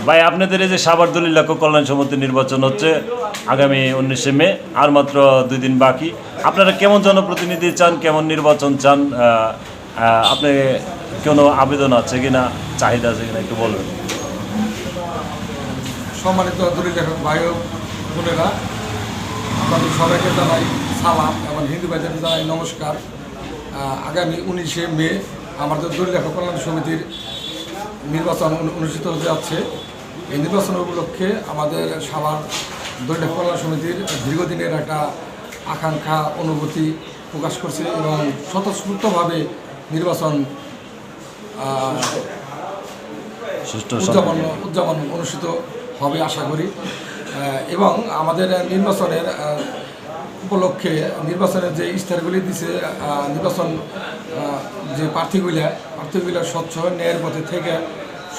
ভাই আপনাদের এই যে সাভার দলিল কল্যাণ সমিতি নির্বাচন হচ্ছে আগামী 19শে মে, আর মাত্র 2 দিন বাকি। আপনারা কেমন জনপ্রতিনিধি চান, কেমন নির্বাচন চান? আপনি কোনো আবেদন আছে কিনা, চাহিদা আছে কিনা একটু বলবেন। সম্মানিত দলিল লেখক ভাই ও বোনেরা, আপনাদের সবাইকে জানাই সালাম এবং হিন্দু ভাইদের জানাই নমস্কার। আগামী 19শে মে আমাদের দলিল লেখক কল্যাণ সমিতির নির্বাচন অনুষ্ঠিত হতে যাচ্ছে। এই নির্বাচন উপলক্ষে আমাদের সাভার দলিল লেখক কল্যাণ সমিতির দীর্ঘদিনের একটা আকাঙ্ক্ষা অনুভূতি প্রকাশ করছে এবং স্বতঃস্ফূর্তভাবে নির্বাচন উদযাপন অনুষ্ঠিত হবে আশা করি। এবং আমাদের নির্বাচনের উপলক্ষে নির্বাচনের যে ইস্তারগুলি দিছে, নির্বাচন যে প্রার্থীগুলা স্বচ্ছ ন্যায়ের পথে থেকে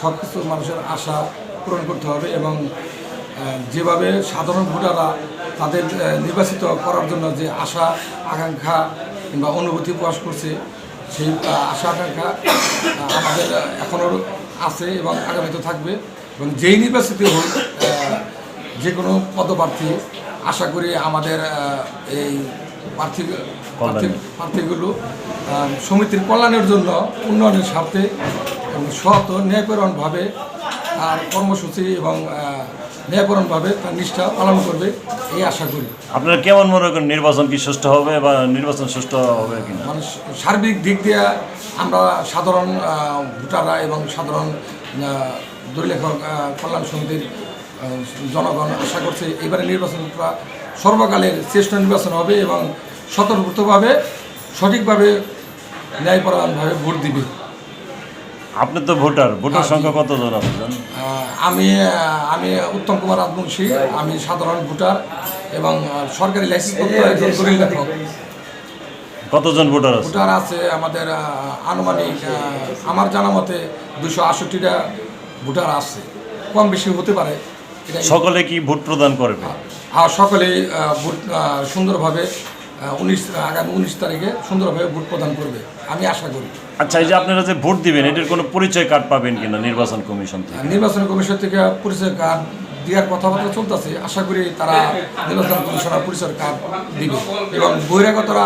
সব কিছু মানুষের আশা পূরণ করতে হবে এবং যেভাবে সাধারণ ভোটাররা তাদের নির্বাচিত করার জন্য যে আশা আকাঙ্ক্ষা কিংবা অনুভূতি প্রকাশ করছে, সেই আশা আকাঙ্ক্ষা আমাদের এখনও আছে এবং আগামীতে থাকবে। এবং যেই নির্বাচিত হোক যে কোনো পদপ্রার্থী, আশা করি আমাদের এই প্রার্থীগুলো সমিতির কল্যাণের জন্য উন্নয়নের স্বার্থে এবং সৎ ন্যায়পরায়ণভাবে তার কর্মসূচি এবং ন্যায়পরায়ণভাবে তার নিষ্ঠা পালন করবে এই আশা করি। আপনারা কেমন মনে করেন নির্বাচন কি সুষ্ঠু হবে বা নির্বাচন সুষ্ঠু হবে কিনা? মানে সার্বিক দিক দিয়ে আমরা সাধারণ ভোটাররা এবং সাধারণ দলিল লেখক কল্যাণ সমিতির জনগণ আশা করছে এবারে নির্বাচনটা সর্বকালের শ্রেষ্ঠ নির্বাচন হবে এবং স্বতঃস্ফূর্তভাবে সঠিকভাবে ন্যায়পরায়ণভাবে ভোট দিবে। আপনি তো ভোটার সংখ্যা কতজন আছে? আমি উত্তম কুমার রাজবংশী, আমি সাধারণ ভোটার এবং সরকারি লাইসেন্স দলিল লেখক। কতজন ভোটার আছে আমাদের আনুমানিক আমার জানা মতে 268টা ভোটার আছে, কম বেশি হতে পারে। সকলে কি ভোট প্রদান করবে? হ্যাঁ, সকলেই ভোট সুন্দরভাবে আগামী 19 তারিখে সুন্দরভাবে ভোট প্রদান করবে আমি আশা করি। আচ্ছা, এই যে আপনারা যে ভোট দিবেন এটার কোনো পরিচয় কার্ড পাবেন কিনা নির্বাচন কমিশন থেকে? নির্বাচন কমিশন থেকে পরিচয় কার্ড দেওয়ার কথাবার্তা চলতেছে, আশা করি তারা নির্বাচন কমিশনের পরিচয় কার্ড দিবে এবং বহিরাগতরা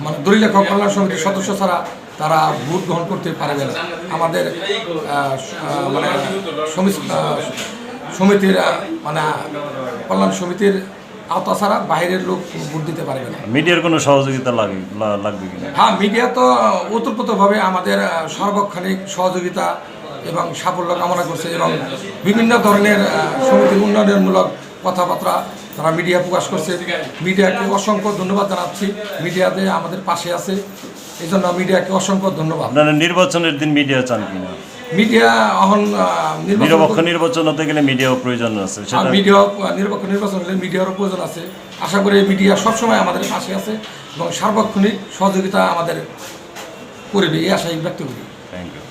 মানে দলিল লেখক কল্যাণ সমিতির সদস্য ছাড়া তারা ভোট গ্রহণ করতে পারবে না। আমাদের মানে সমিতির মানে কল্যাণ সমিতির আওতা ছাড়া বাইরের লোক ভোট দিতে পারবে না। মিডিয়ার কোনো সহযোগিতা লাগবে কিনা? হ্যাঁ, মিডিয়া তো ওতপ্রোতভাবে আমাদের সার্বক্ষণিক সহযোগিতা এবং সাফল্য কামনা করছে এবং বিভিন্ন ধরনের সমিতির উন্নয়নমূলক কথাবার্তা তারা মিডিয়া প্রকাশ করছে। মিডিয়াকে অসংখ্য ধন্যবাদ জানাচ্ছি, মিডিয়াতে আমাদের পাশে আছে, এই জন্য মিডিয়াকে অসংখ্য ধন্যবাদ। আপনারা নির্বাচনের দিন মিডিয়া চান কিনা? মিডিয়া এখন নিরপেক্ষ নির্বাচন হতে গেলে মিডিয়াও প্রয়োজন আছে, নিরপেক্ষ নির্বাচন হলে মিডিয়ারও প্রয়োজন আছে। আশা করি মিডিয়া সবসময় আমাদের পাশে আছে এবং সার্বক্ষণিক সহযোগিতা আমাদের করবে এই আশাই ব্যক্ত করি। Thank you.